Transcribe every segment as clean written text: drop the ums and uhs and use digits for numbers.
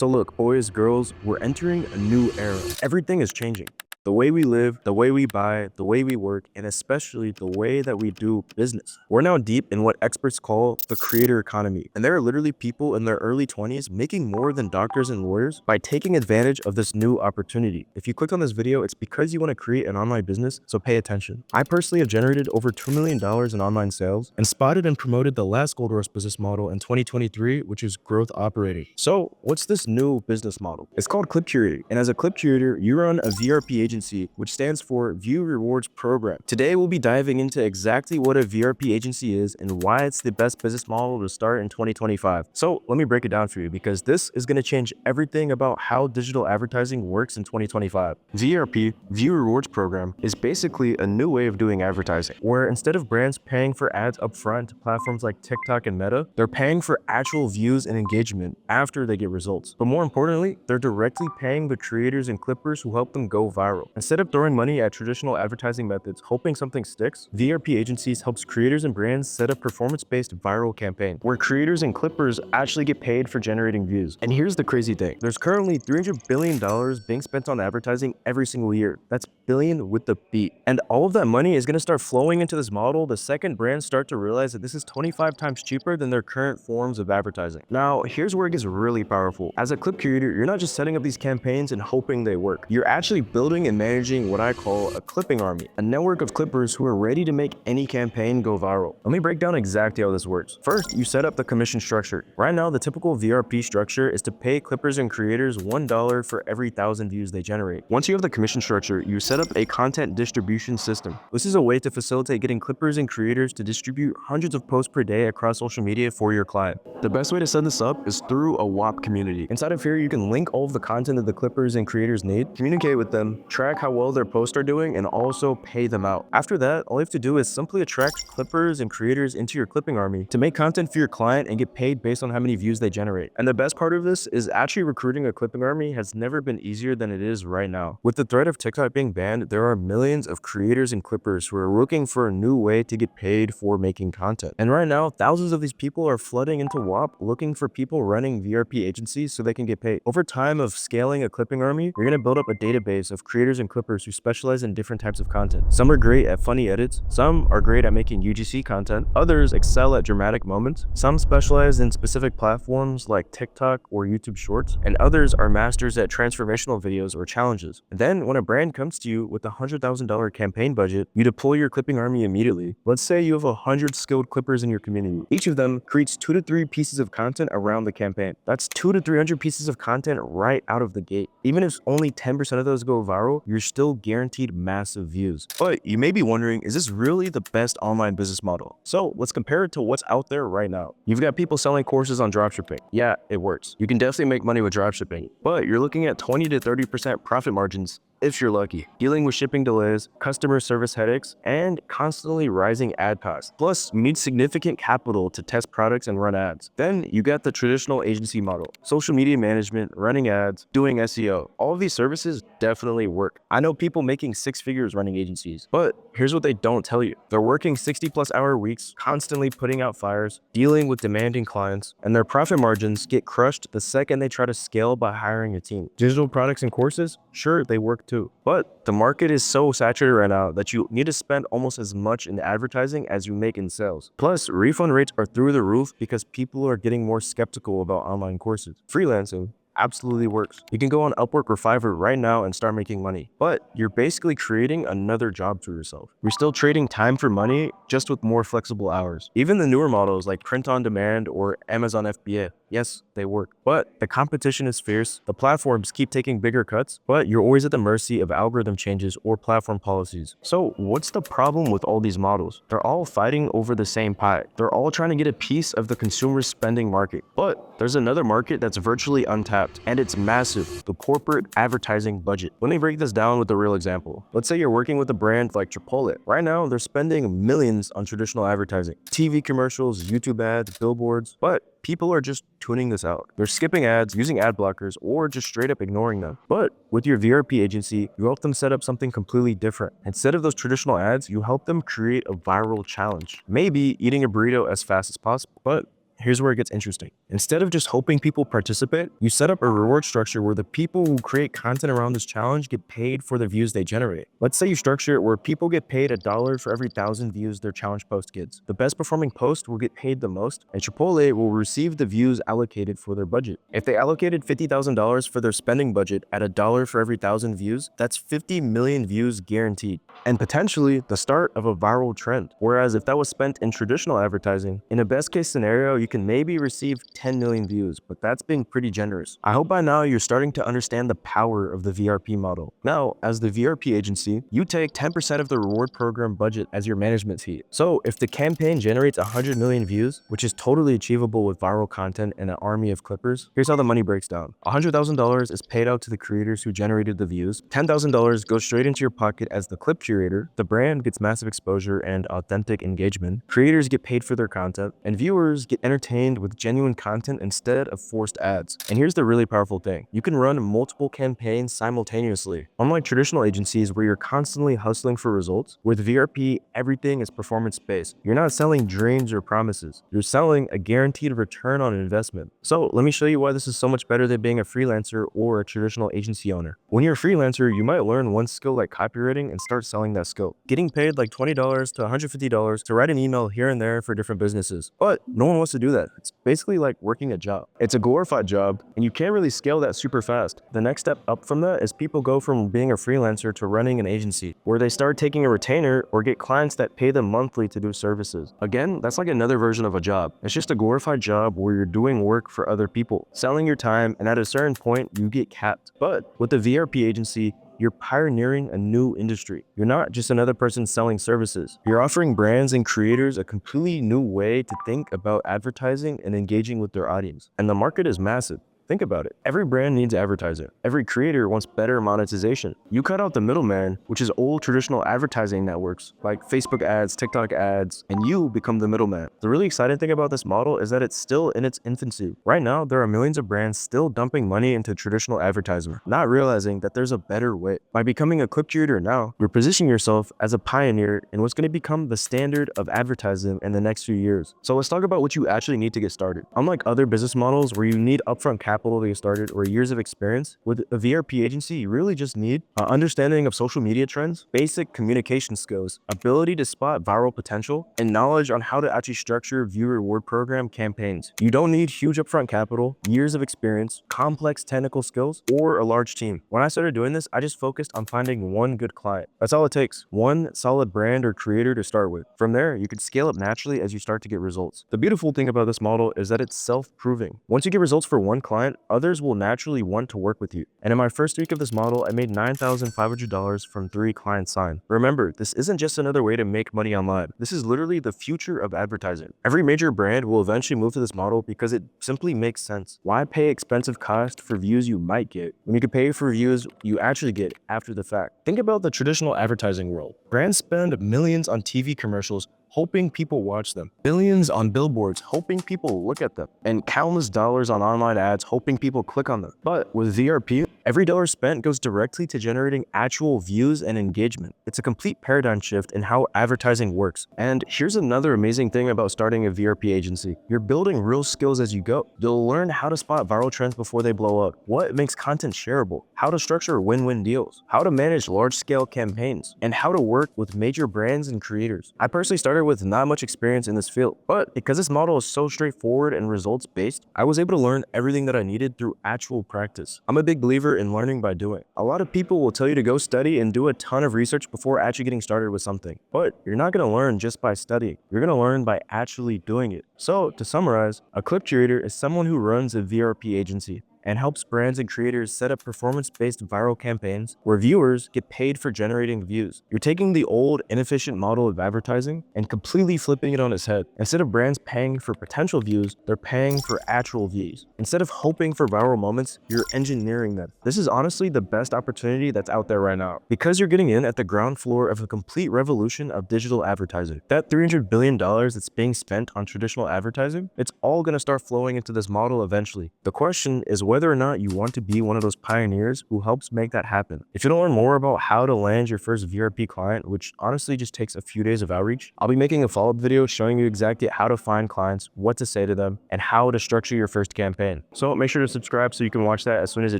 So look, boys, girls, we're entering a new era. Everything is changing. The way we live, the way we buy, the way we work, and especially the way that we do business. We're now deep in what experts call the creator economy. And there are literally people in their early 20s making more than doctors and lawyers by taking advantage of this new opportunity. If you click on this video, it's because you want to create an online business, so pay attention. I personally have generated over $2 million in online sales and spotted and promoted the last gold rush business model in 2023, which is growth operating. So what's this new business model? It's called clip curating. And as a clip curator, you run a VRP agency, which stands for View Rewards Program. Today, we'll be diving into exactly what a VRP agency is and why it's the best business model to start in 2025. So let me break it down for you because this is going to change everything about how digital advertising works in 2025. VRP, View Rewards Program, is basically a new way of doing advertising, where instead of brands paying for ads upfront to platforms like TikTok and Meta, they're paying for actual views and engagement after they get results. But more importantly, they're directly paying the creators and clippers who help them go viral. Instead of throwing money at traditional advertising methods, hoping something sticks, VRP agencies helps creators and brands set up performance-based viral campaign, where creators and clippers actually get paid for generating views. And here's the crazy thing. There's currently $300 billion being spent on advertising every single year. That's billion with the B. And all of that money is going to start flowing into this model the second brands start to realize that this is 25 times cheaper than their current forms of advertising. Now, here's where it gets really powerful. As a clip curator, you're not just setting up these campaigns and hoping they work. You're actually building and managing what I call a clipping army, a network of clippers who are ready to make any campaign go viral. Let me break down exactly how this works. First, you set up the commission structure. Right now, the typical VRP structure is to pay clippers and creators $1 for every 1,000 views they generate. Once you have the commission structure, you set up a content distribution system. This is a way to facilitate getting clippers and creators to distribute hundreds of posts per day across social media for your client. The best way to set this up is through a WAP community. Inside of here, you can link all of the content that the clippers and creators need, communicate with them, track how well their posts are doing, and also pay them out. After that, all you have to do is simply attract clippers and creators into your clipping army to make content for your client and get paid based on how many views they generate. And the best part of this is actually recruiting a clipping army has never been easier than it is right now. With the threat of TikTok being banned, there are millions of creators and clippers who are looking for a new way to get paid for making content. And right now, thousands of these people are flooding into WAP looking for people running VRP agencies so they can get paid. Over time of scaling a clipping army, you're going to build up a database of creators and clippers who specialize in different types of content. Some are great at funny edits, some are great at making UGC content, others excel at dramatic moments, some specialize in specific platforms like TikTok or YouTube Shorts, and others are masters at transformational videos or challenges. And then when a brand comes to you with a $100,000 campaign budget, you deploy your clipping army immediately. Let's say you have 100 skilled clippers in your community. Each of them creates 2 to 3 pieces of content around the campaign. That's 200 to 300 pieces of content right out of the gate. Even if only 10% of those go viral, you're still guaranteed massive views. But you may be wondering, is this really the best online business model? So let's compare it to what's out there right now. You've got people selling courses on dropshipping. Yeah, it works. You can definitely make money with dropshipping, but you're looking at 20 to 30% profit margins if you're lucky, dealing with shipping delays, customer service headaches, and constantly rising ad costs. Plus, you need significant capital to test products and run ads. Then you got the traditional agency model, social media management, running ads, doing SEO. All of these services definitely work. I know people making 6 figures running agencies, but here's what they don't tell you. They're working 60+ hour weeks, constantly putting out fires, dealing with demanding clients, and their profit margins get crushed the second they try to scale by hiring a team. Digital products and courses, sure, they work too. But the market is so saturated right now that you need to spend almost as much in advertising as you make in sales. Plus, refund rates are through the roof because people are getting more skeptical about online courses. Freelancing absolutely works. You can go on Upwork or Fiverr right now and start making money, but you're basically creating another job for yourself. You're still trading time for money, just with more flexible hours. Even the newer models like print on demand or Amazon FBA, yes, they work, but the competition is fierce. The platforms keep taking bigger cuts, but you're always at the mercy of algorithm changes or platform policies. So what's the problem with all these models? They're all fighting over the same pie. They're all trying to get a piece of the consumer spending market, but there's another market that's virtually untapped, and it's massive, the corporate advertising budget. Let me break this down with a real example. Let's say you're working with a brand like Chipotle. Right now, they're spending millions on traditional advertising, TV commercials, YouTube ads, billboards, but people are just tuning this out. They're skipping ads, using ad blockers, or just straight up ignoring them. But with your VRP agency, you help them set up something completely different. Instead of those traditional ads, you help them create a viral challenge. Maybe eating a burrito as fast as possible, but here's where it gets interesting. Instead of just hoping people participate, you set up a reward structure where the people who create content around this challenge get paid for the views they generate. Let's say you structure it where people get paid $1 for every 1,000 views their challenge post gets. The best performing post will get paid the most, and Chipotle will receive the views allocated for their budget. If they allocated $50,000 for their spending budget at $1 for every 1,000 views, that's 50 million views guaranteed, and potentially the start of a viral trend. Whereas if that was spent in traditional advertising, in a best case scenario, you can maybe receive 10 million views, but that's being pretty generous. I hope by now you're starting to understand the power of the VRP model. Now, as the VRP agency, you take 10% of the reward program budget as your management fee. So if the campaign generates 100 million views, which is totally achievable with viral content and an army of clippers, here's how the money breaks down. $100,000 is paid out to the creators who generated the views. $10,000 goes straight into your pocket as the clip curator. The brand gets massive exposure and authentic engagement. Creators get paid for their content, and viewers get entertained with genuine content instead of forced ads. And here's the really powerful thing. You can run multiple campaigns simultaneously. Unlike traditional agencies where you're constantly hustling for results, with VRP, everything is performance-based. You're not selling dreams or promises. You're selling a guaranteed return on investment. So let me show you why this is so much better than being a freelancer or a traditional agency owner. When you're a freelancer, you might learn one skill like copywriting and start selling that skill, getting paid like $20 to $150 to write an email here and there for different businesses. But no one wants to do that. It's basically like working a job. It's a glorified job, and you can't really scale that super fast. The next step up from that is people go from being a freelancer to running an agency, where they start taking a retainer or get clients that pay them monthly to do services. Again, that's like another version of a job. It's just a glorified job where you're doing work for other people, selling your time, and at a certain point, you get capped. But with the VRP agency, you're pioneering a new industry. You're not just another person selling services. You're offering brands and creators a completely new way to think about advertising and engaging with their audience. And the market is massive. Think about it. Every brand needs advertising. Every creator wants better monetization. You cut out the middleman, which is old traditional advertising networks like Facebook ads, TikTok ads, and you become the middleman. The really exciting thing about this model is that it's still in its infancy. Right now, there are millions of brands still dumping money into traditional advertising, not realizing that there's a better way. By becoming a clip curator now, you're positioning yourself as a pioneer in what's going to become the standard of advertising in the next few years. So let's talk about what you actually need to get started. Unlike other business models where you need upfront capital to get started or years of experience, with a VRP agency, you really just need an understanding of social media trends, basic communication skills, ability to spot viral potential, and knowledge on how to actually structure viewer reward program campaigns. You don't need huge upfront capital, years of experience, complex technical skills, or a large team. When I started doing this, I just focused on finding one good client. That's all it takes. One solid brand or creator to start with. From there, you can scale up naturally as you start to get results. The beautiful thing about this model is that it's self-proving. Once you get results for one client, others will naturally want to work with you. And in my first week of this model, I made $9,500 from 3 clients signed. Remember, this isn't just another way to make money online. This is literally the future of advertising. Every major brand will eventually move to this model because it simply makes sense. Why pay expensive cost for views you might get when you could pay for views you actually get after the fact? Think about the traditional advertising world. Brands spend millions on TV commercials hoping people watch them, billions on billboards hoping people look at them, and countless dollars on online ads hoping people click on them. But with VRP, every dollar spent goes directly to generating actual views and engagement. It's a complete paradigm shift in how advertising works. And here's another amazing thing about starting a VRP agency. You're building real skills as you go. You'll learn how to spot viral trends before they blow up, what makes content shareable, how to structure win-win deals, how to manage large-scale campaigns, and how to work with major brands and creators. I personally started with not much experience in this field, but because this model is so straightforward and results-based, I was able to learn everything that I needed through actual practice. I'm a big believer in learning by doing. A lot of people will tell you to go study and do a ton of research before actually getting started with something, but you're not going to learn just by studying. You're going to learn by actually doing it. So to summarize, a clip curator is someone who runs a VRP agency and helps brands and creators set up performance-based viral campaigns where viewers get paid for generating views. You're taking the old, inefficient model of advertising and completely flipping it on its head. Instead of brands paying for potential views, they're paying for actual views. Instead of hoping for viral moments, you're engineering them. This is honestly the best opportunity that's out there right now, because you're getting in at the ground floor of a complete revolution of digital advertising. That $300 billion that's being spent on traditional advertising, it's all going to start flowing into this model eventually. The question is, whether or not you want to be one of those pioneers who helps make that happen. If you don't learn more about how to land your first VRP client, which honestly just takes a few days of outreach, I'll be making a follow-up video showing you exactly how to find clients, what to say to them, and how to structure your first campaign. So make sure to subscribe so you can watch that as soon as it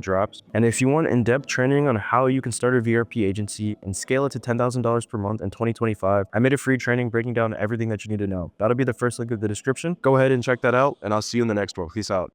drops. And if you want in-depth training on how you can start a VRP agency and scale it to $10,000 per month in 2025, I made a free training breaking down everything that you need to know. That'll be the first link in the description. Go ahead and check that out, and I'll see you in the next one. Peace out.